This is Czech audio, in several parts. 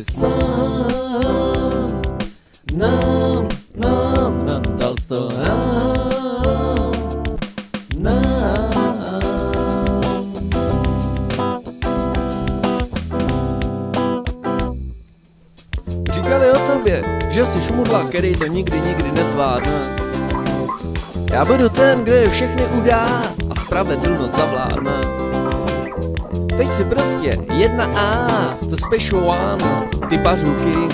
si sám. Nám dal to nám. Říkali o tobě, že jsi šmudla, který to nikdy nezvládne. Já budu ten, kdo je všechny udá a spravedlnost zavládne. Teď si prostě 1A, the special one, ty pařů king.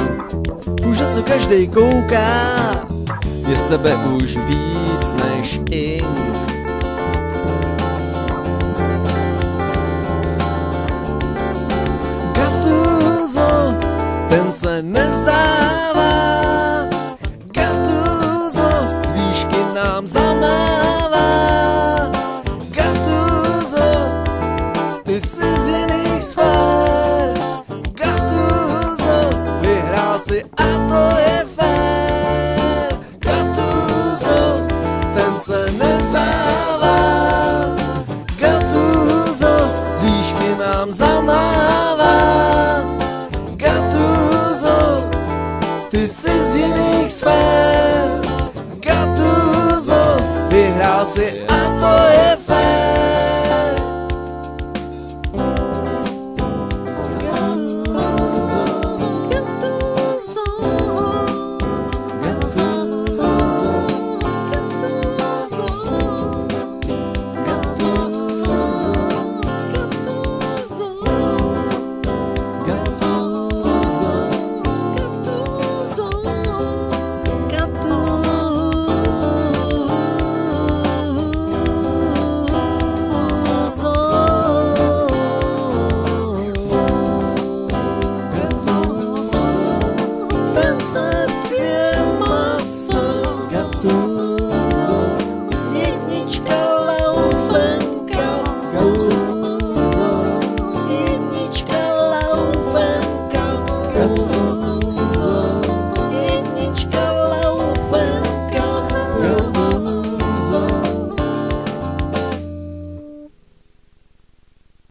V úžasu každej kouká, je z tebe už víc než ink. Gattuso, ten se nevzdává. Gattuso, z výšky nám zamává. Gattuso, ty jsi z jiných sfér. Gattuso, vyhrál si a to je fér. Gattuso, ten se nevzdává. Gattuso, z výšky nám zamává. Gattuso, ty jsi z jiných sfér. Gattuso, vyhrál si a